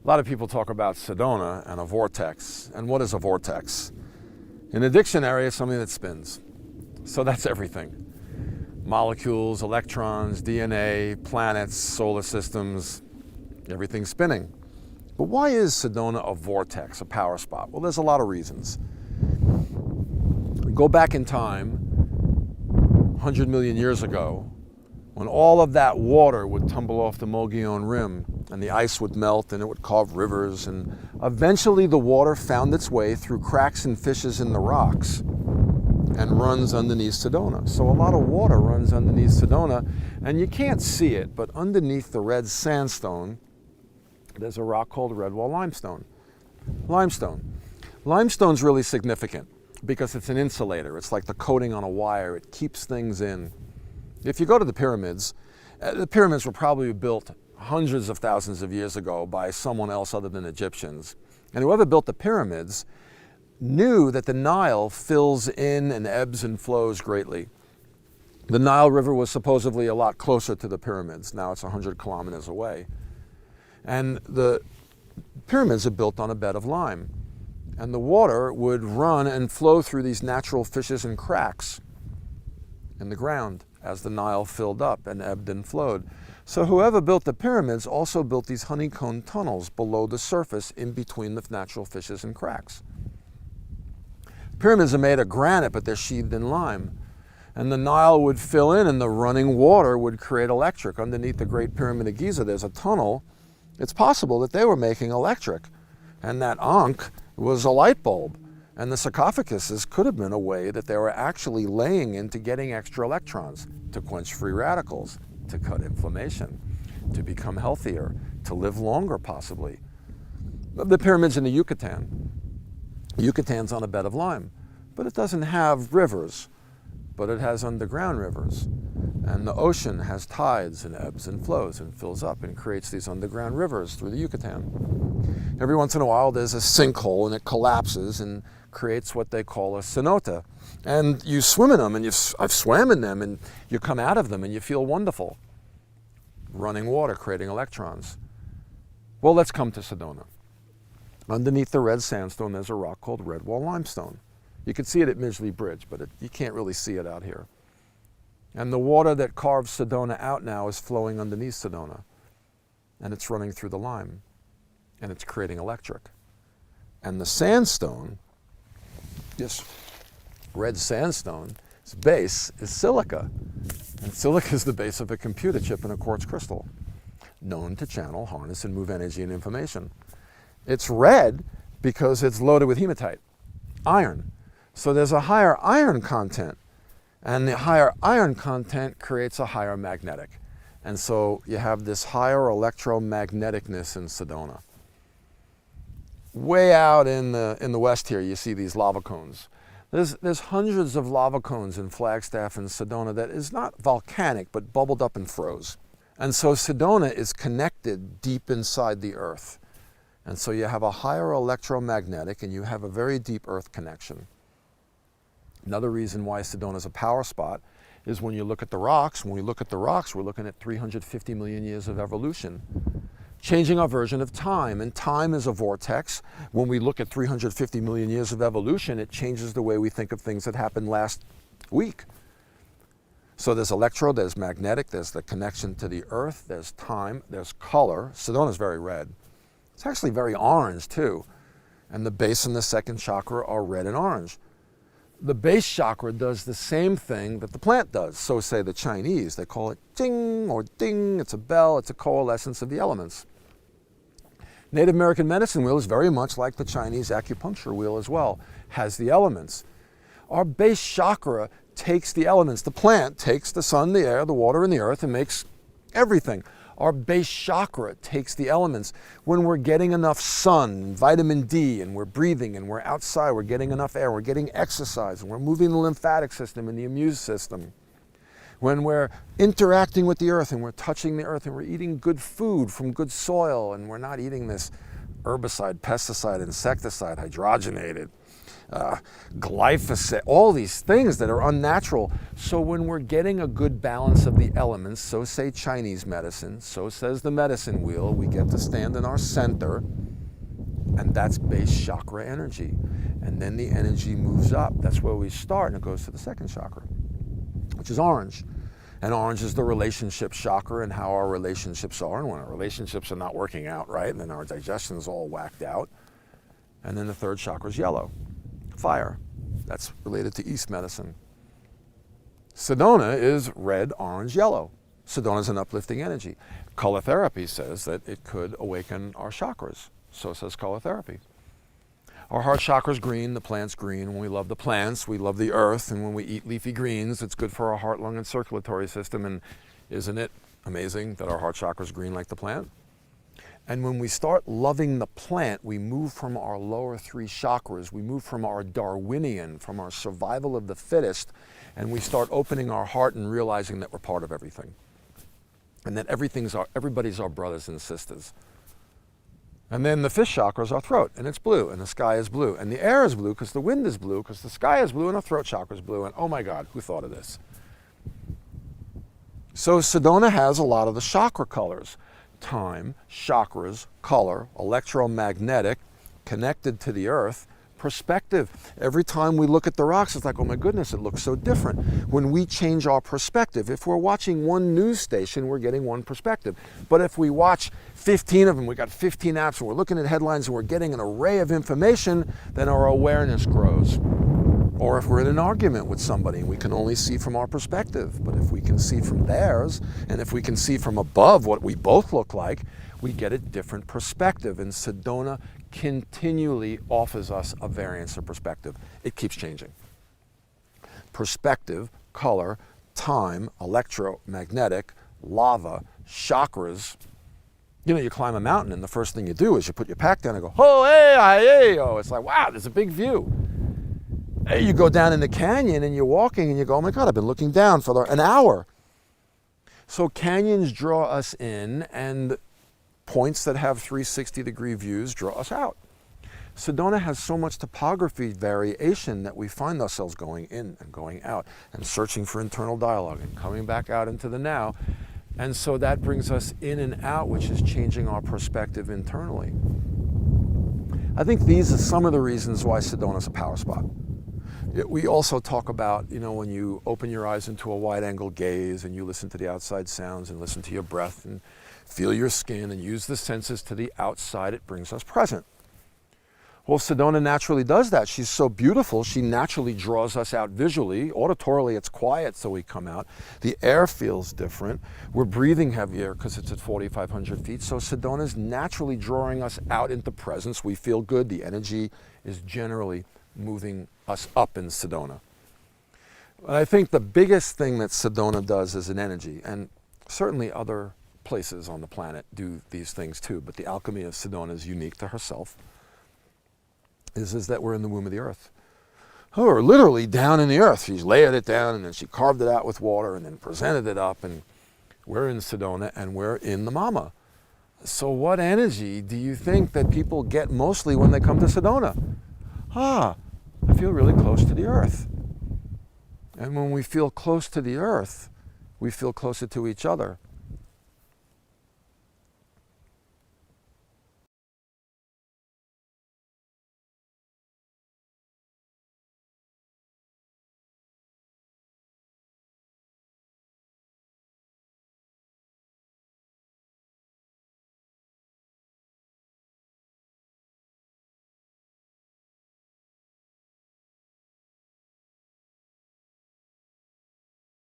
A lot of people talk about Sedona and a vortex. And what is a vortex? In the dictionary, it's something that spins. So that's everything. Molecules, electrons, DNA, planets, solar systems, everything spinning. But why is Sedona a vortex, a power spot? Well, there's a lot of reasons. Go back in time, 100 million years ago, when all of that water would tumble off the Mogollon Rim and the ice would melt and it would carve rivers, and eventually the water found its way through cracks and fissures in the rocks and runs underneath Sedona. So a lot of water runs underneath Sedona, and you can't see it, but underneath the red sandstone, there's a rock called redwall limestone. Limestone's really significant because it's an insulator. It's like the coating on a wire. It keeps things in. If you go to the pyramids were probably built hundreds of thousands of years ago by someone else other than Egyptians. And whoever built the pyramids knew that the Nile fills in and ebbs and flows greatly. The Nile River was supposedly a lot closer to the pyramids. Now it's 100 kilometers away. And the pyramids are built on a bed of lime. And the water would run and flow through these natural fissures and cracks in the ground as the Nile filled up and ebbed and flowed. So whoever built the pyramids also built these honeycomb tunnels below the surface in between the natural fissures and cracks. Pyramids are made of granite, but they're sheathed in lime. And the Nile would fill in and the running water would create electric. Underneath the Great Pyramid of Giza, there's a tunnel. It's possible that they were making electric. And that Ankh was a light bulb. And the sarcophaguses could have been a way that they were actually laying into getting extra electrons to quench free radicals, to cut inflammation, to become healthier, to live longer possibly. The pyramids in the Yucatan. Yucatan's on a bed of lime, but it doesn't have rivers, but it has underground rivers. And the ocean has tides and ebbs and flows and fills up and creates these underground rivers through the Yucatan. Every once in a while there's a sinkhole and it collapses and creates what they call a cenote. And you swim in them, and I've swam in them, and you come out of them and you feel wonderful. Running water, creating electrons. Well, let's come to Sedona. Underneath the red sandstone, there's a rock called redwall limestone. You can see it at Midgley Bridge, but you can't really see it out here. And the water that carves Sedona out now is flowing underneath Sedona. And it's running through the lime. And it's creating electric. And the sandstone, this red sandstone, its base is silica. And silica is the base of a computer chip in a quartz crystal, known to channel, harness, and move energy and information. It's red because it's loaded with hematite, iron. So there's a higher iron content. And the higher iron content creates a higher magnetic. And so you have this higher electromagneticness in Sedona. Way out in the west here, you see these lava cones. There's hundreds of lava cones in Flagstaff and Sedona that is not volcanic, but bubbled up and froze. And so Sedona is connected deep inside the earth. And so you have a higher electromagnetic and you have a very deep earth connection. Another reason why Sedona is a power spot is when you look at the rocks. When we look at the rocks, we're looking at 350 million years of evolution, changing our version of time. And time is a vortex. When we look at 350 million years of evolution, it changes the way we think of things that happened last week. So there's electro, there's magnetic, there's the connection to the earth, there's time, there's color. Sedona is very red. It's actually very orange too. And the base and the second chakra are red and orange. The base chakra does the same thing that the plant does. So say the Chinese, they call it ting or ding. It's a bell, it's a coalescence of the elements. Native American medicine wheel is very much like the Chinese acupuncture wheel as well, has the elements. Our base chakra takes the elements. The plant takes the sun, the air, the water, and the earth and makes everything. Our base chakra takes the elements. When we're getting enough sun, vitamin D, and we're breathing, and we're outside, we're getting enough air, we're getting exercise, and we're moving the lymphatic system and the immune system. When we're interacting with the earth, and we're touching the earth, and we're eating good food from good soil, and we're not eating this herbicide, pesticide, insecticide, hydrogenated, glyphosate, all these things that are unnatural. So when we're getting a good balance of the elements, so say Chinese medicine, so says the medicine wheel, we get to stand in our center, and that's base chakra energy. And then the energy moves up. That's where we start, and it goes to the second chakra, which is orange. And orange is the relationship chakra and how our relationships are. And when our relationships are not working out right, then our digestion is all whacked out. And then the third chakra is yellow, fire. That's related to East medicine. Sedona is red, orange, yellow. Sedona is an uplifting energy. Color therapy says that it could awaken our chakras. So says color therapy. Our heart chakra is green, the plant's green. When we love the plants, we love the earth, and when we eat leafy greens, it's good for our heart, lung, and circulatory system. And isn't it amazing that our heart chakra is green like the plant? And when we start loving the plant, we move from our lower three chakras, we move from our Darwinian, from our survival of the fittest, and we start opening our heart and realizing that we're part of everything. And that everybody's our brothers and sisters. And then the fifth chakra is our throat, and it's blue, and the sky is blue, and the air is blue because the wind is blue, because the sky is blue, and our throat chakra is blue, and oh my God, who thought of this? So Sedona has a lot of the chakra colors. Time, chakras, color, electromagnetic, connected to the earth, perspective. Every time we look at the rocks, it's like, oh my goodness, it looks so different. When we change our perspective, if we're watching one news station, we're getting one perspective. But if we watch 15 of them, we got 15 apps, and we're looking at headlines, and we're getting an array of information, then our awareness grows. Or if we're in an argument with somebody and we can only see from our perspective, but if we can see from theirs, and if we can see from above what we both look like, we get a different perspective. And Sedona continually offers us a variance of perspective. It keeps changing. Perspective, color, time, electromagnetic, lava, chakras. You know, you climb a mountain and the first thing you do is you put your pack down and go, oh, hey, oh. It's like, wow, there's a big view. Hey, you go down in the canyon and you're walking and you go, oh my God, I've been looking down for an hour. So canyons draw us in, and points that have 360-degree views draw us out. Sedona has so much topography variation that we find ourselves going in and going out and searching for internal dialogue and coming back out into the now. And so that brings us in and out, which is changing our perspective internally. I think these are some of the reasons why Sedona is a power spot. We also talk about, you know, when you open your eyes into a wide-angle gaze and you listen to the outside sounds and listen to your breath and feel your skin and use the senses to the outside, it brings us present. Well, Sedona naturally does that. She's so beautiful, she naturally draws us out visually. Auditorily, it's quiet, so we come out. The air feels different. We're breathing heavier because it's at 4,500 feet. So Sedona's naturally drawing us out into presence. We feel good. The energy is generally moving us up in Sedona. And I think the biggest thing that Sedona does as an energy, and certainly other places on the planet do these things too, but the alchemy of Sedona is unique to herself, is that we're in the womb of the earth. We're literally down in the earth. She's layered it down, and then she carved it out with water, and then presented it up, and we're in Sedona, and we're in the mama. So what energy do you think that people get mostly when they come to Sedona? I feel really close to the earth. And when we feel close to the earth, we feel closer to each other.